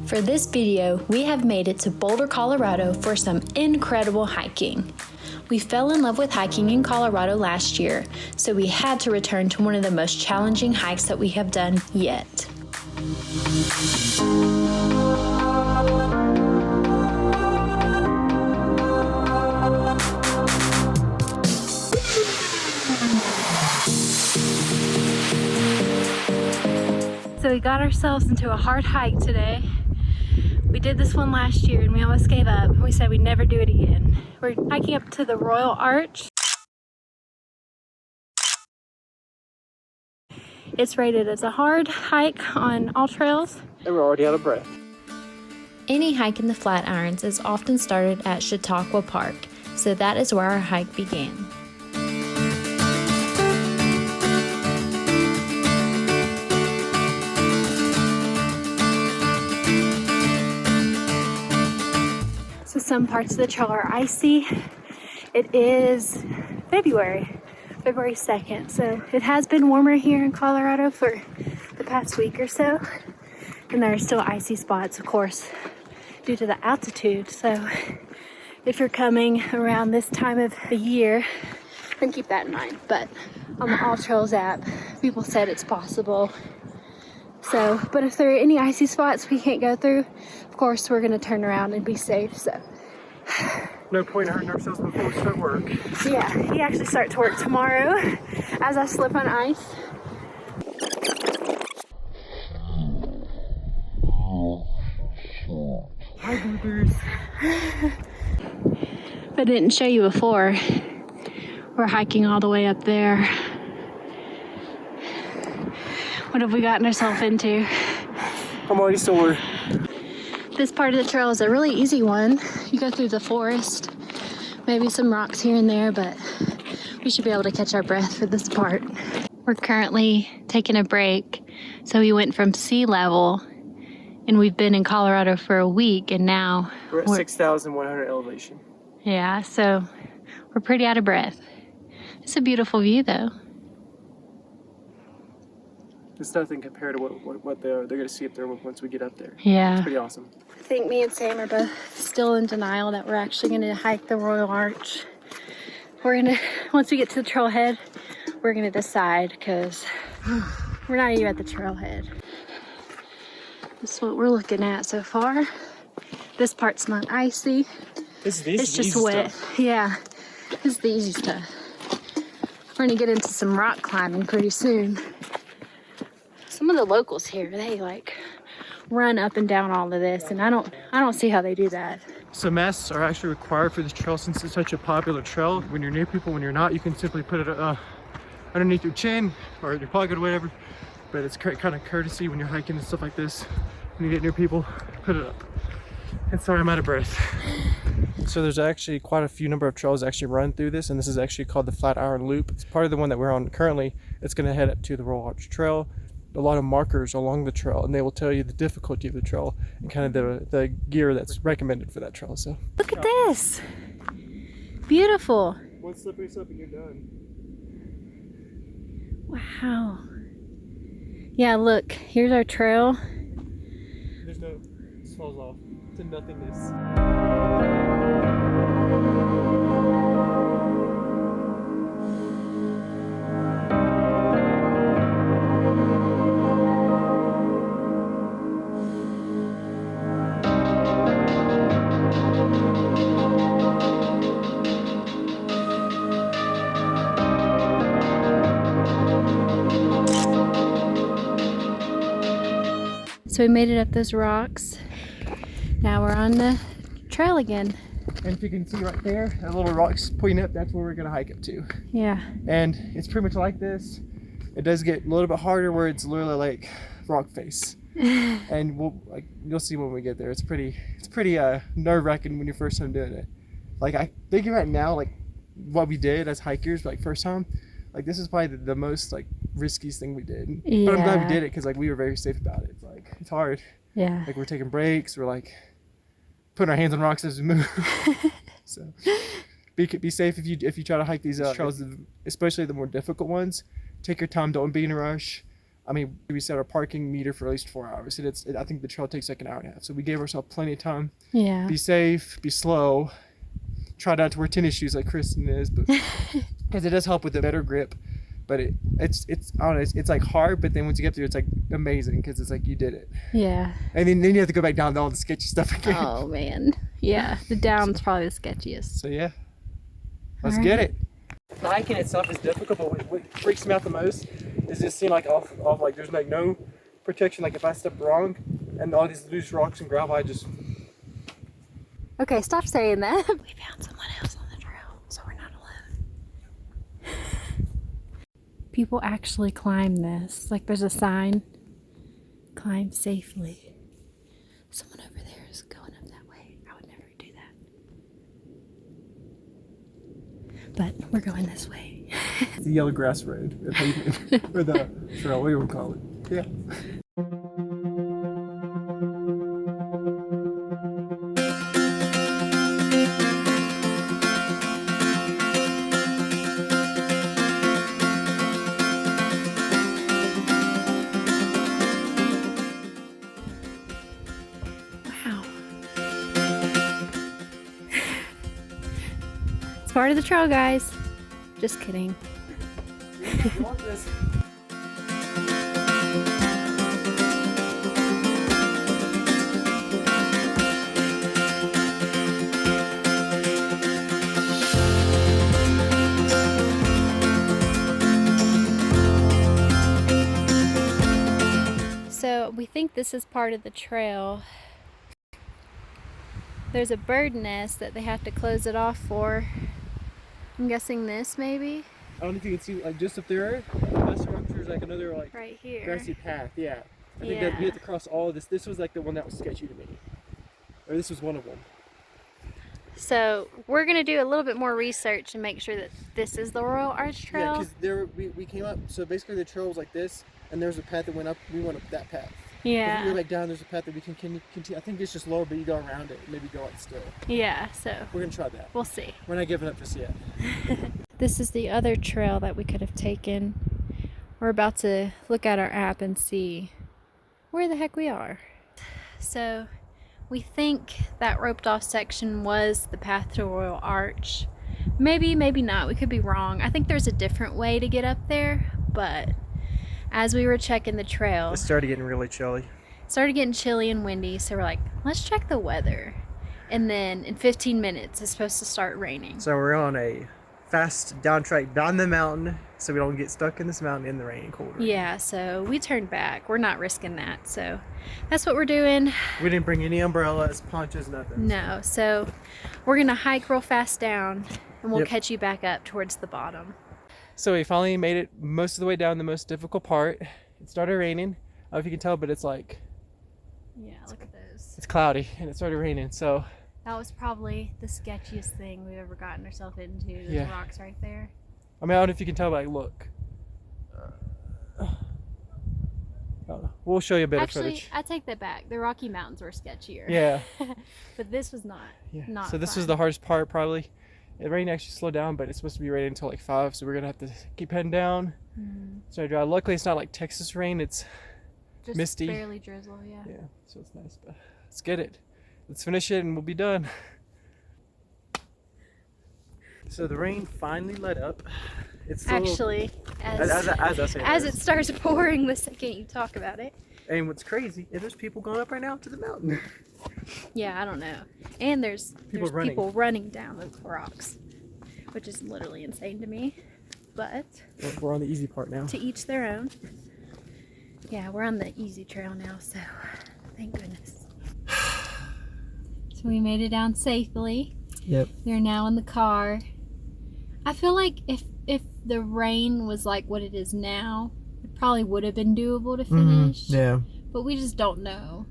For this video, we have made it to Boulder, Colorado for some incredible hiking. We fell in love with hiking in Colorado last year, so we had to return to one of the most challenging hikes that we have done yet. So we got ourselves into a hard hike today. We did this one last year and we almost gave up. We said we'd never do it again. We're hiking up to the Royal Arch. It's rated as a hard hike on all trails. And we're already out of breath. Any hike in the Flatirons is often started at Chautauqua Park, so that is where our hike began. So some parts of the trail are icy. It is February 2nd, so it has been warmer here in Colorado for the past week or so. And there are still icy spots, of course, due to the altitude. So if you're coming around this time of the year, then keep that in mind. But on the All Trails app, people said it's possible. So, but if there are any icy spots we can't go through, of course, we're gonna turn around and be safe, so. No point hurting ourselves before we start work. Yeah, we actually start to work tomorrow as I slip on ice. Hi, bluebirds. If I didn't show you before, we're hiking all the way up there. What have we gotten ourselves into? I'm already sore. This part of the trail is a really easy one. You go through the forest, maybe some rocks here and there, but we should be able to catch our breath for this part. We're currently taking a break. So we went from sea level and we've been in Colorado for a week and now we're at 6,100 elevation. Yeah, so we're pretty out of breath. It's a beautiful view though. It's nothing compared to what they're going to see up there once we get up there. Yeah. It's pretty awesome. I think me and Sam are both still in denial that we're actually going to hike the Royal Arch. Once we get to the trailhead, we're going to decide because we're not even at the trailhead. This is what we're looking at so far. This part's not icy. It's just wet. Stuff. Yeah, this is the easy stuff. We're going to get into some rock climbing pretty soon. Some of the locals here, they like run up and down all of this, and I don't see how they do that. So masks are actually required for this trail since it's such a popular trail. When you're near people, when you're not, you can simply put it underneath your chin or your pocket or whatever. But it's kind of courtesy when you're hiking and stuff like this. When you get near people, put it up. And sorry, I'm out of breath. So there's actually quite a few number of trails actually run through this, and this is actually called the Flatiron Loop. It's part of the one that we're on currently. It's going to head up to the Royal Arch Trail. A lot of markers along the trail, and they will tell you the difficulty of the trail and kind of the gear that's recommended for that trail. So look at this, beautiful. One slippery slope and you're done. Wow. Yeah, look, here's our trail. There's no, it falls off to nothingness. So we made it up those rocks. Now we're on the trail again. And if you can see right there, that little rock's pointing up, that's where we're gonna hike up to. Yeah. And it's pretty much like this. It does get a little bit harder where it's literally like rock face. And you'll see when we get there. It's pretty nerve-wracking when you're first time doing it. Like I thinking right now, like what we did as hikers, like first time, like this is probably the most like riskiest thing we did. Yeah. But I'm glad we did it because like we were very safe about it. It's like it's hard. Yeah. Like we're taking breaks, we're like putting our hands on rocks as we move. So be safe if you try to hike these trails, especially the more difficult ones. Take your time, don't be in a rush. I mean, we set our parking meter for at least 4 hours. And I think the trail takes like an hour and a half. So we gave ourselves plenty of time. Yeah. Be safe, be slow. Try not to wear tennis shoes like Kristen is, but because it does help with a better grip. But it's I don't know, it's like hard, but then once you get through, it's like amazing because it's like you did it. Yeah. And then you have to go back down to all the sketchy stuff again. Oh man. Yeah. The down's probably the sketchiest. So yeah, let's get it. Hiking itself is difficult, but what freaks me out the most is just seeing like off like there's like no protection. Like if I step wrong and all these loose rocks and gravel, I just. Okay, stop saying that. We found someone else on the trail, so we're not alone. People actually climb this. Like there's a sign, climb safely. Someone over there is going up that way. I would never do that. But we're going this way. It's the yellow grass road, the pavement, or the trail, what do you call it? Yeah. Part of the trail, guys. Just kidding. You want this? So we think this is part of the trail. There's a bird nest that they have to close it off for. I'm guessing this maybe? I don't know if you can see, like just up there, past the rupture, like another like right here. Grassy path. Yeah, I think that we have to cross all of this. This was like the one that was sketchy to me, or this was one of them. So we're gonna do a little bit more research and make sure that this is the Royal Arch Trail. Yeah, because there we came up. So basically, the trail was like this, and there was a path that went up. We went up that path. Yeah. If we go back down, there's a path that we can continue. I think it's just lower, but you go around it, maybe go up still. Yeah. So we're gonna try that. We'll see. We're not giving up just yet. This is the other trail that we could have taken. We're about to look at our app and see where the heck we are. So we think that roped off section was the path to Royal Arch. Maybe, maybe not. We could be wrong. I think there's a different way to get up there, but as we were checking the trail, It started getting really chilly. and windy, so we're like, let's check the weather. And then in 15 minutes, it's supposed to start raining. So we're on a fast down track down the mountain, so we don't get stuck in this mountain in the rain and cold rain. Yeah, so we turned back. We're not risking that, so that's what we're doing. We didn't bring any umbrellas, ponchos, nothing. No, so we're gonna hike real fast down, and we'll catch you back up towards the bottom. So we finally made it most of the way down the most difficult part. It started raining. I don't know if you can tell, but it's like... Yeah, look at those. It's cloudy, and it started raining, so... That was probably the sketchiest thing we've ever gotten ourselves into. Those rocks right there. I mean, I don't know if you can tell, but like, look. We'll show you a bit of footage. Actually, I take that back. The Rocky Mountains were sketchier. Yeah. But this was not. Yeah. Not so this fun. was the hardest part, probably. The rain actually slowed down, but it's supposed to be raining until like 5, so we're gonna have to keep heading down. So dry. Luckily, it's not like Texas rain. It's just misty. Barely drizzle, yeah. Yeah, so it's nice. But let's get it. Let's finish it, and we'll be done. So the rain finally let up. It's still Actually, as it starts pouring the second you talk about it. And what's crazy is there's people going up right now to the mountain. Yeah, I don't know. And there's People running down those rocks, which is literally insane to me. But we're on the easy part now. To each their own. Yeah, we're on the easy trail now, so thank goodness. So we made it down safely. Yep. We're now in the car. I feel like if the rain was like what it is now, it probably would have been doable to finish. Yeah. But we just don't know.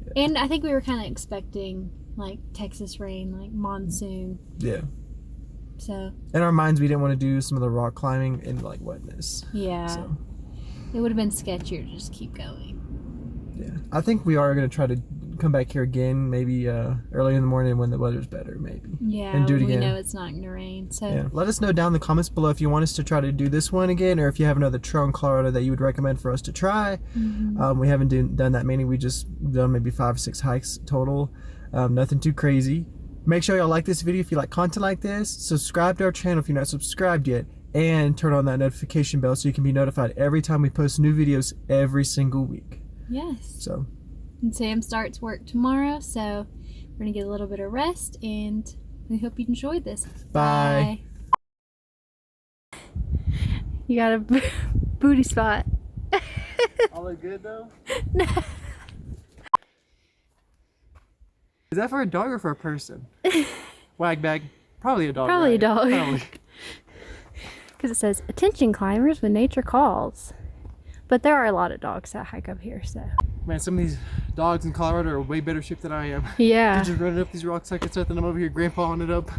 Yeah. And I think we were kind of expecting like Texas rain, like monsoon. Yeah. So. In our minds, we didn't want to do some of the rock climbing in like wetness. Yeah. So. It would have been sketchier to just keep going. Yeah. I think we are going to try to come back here again, maybe early in the morning when the weather's better, maybe. Yeah, and do it we again. know it's not going to rain. So yeah. Let us know down in the comments below if you want us to try to do this one again, or if you have another trail in Colorado that you would recommend for us to try. We haven't done that many. We just done maybe 5 or 6 hikes total. Nothing too crazy. Make sure y'all like this video if you like content like this. Subscribe to our channel if you're not subscribed yet. And turn on that notification bell so you can be notified every time we post new videos every single week. Yes. So. And Sam starts work tomorrow, so we're going to get a little bit of rest, and we hope you enjoyed this. Bye. You got a booty spot. All look good though? No. Is that for a dog or for a person? Wag bag. Probably a dog. Probably a dog. Probably. Because it says, attention climbers when nature calls. But there are a lot of dogs that hike up here, so. Man, some of these dogs in Colorado are way better shape than I am. Yeah. They're just running up these rocks like it's nothing. I'm over here grandpaing it up.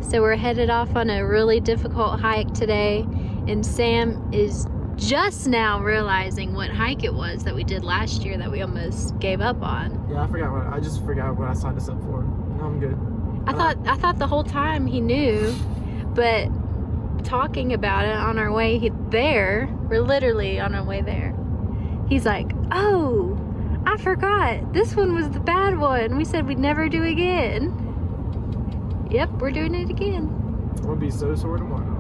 So we're headed off on a really difficult hike today, and Sam is just now realizing what hike it was that we did last year that we almost gave up on. Yeah, I just forgot what I signed us up for. No, I'm good. I thought the whole time he knew, but talking about it on our way there, we're literally on our way there, he's like, oh, I forgot, this one was the bad one. We said we'd never do again. Yep, we're doing it again. I'm gonna be so sore tomorrow.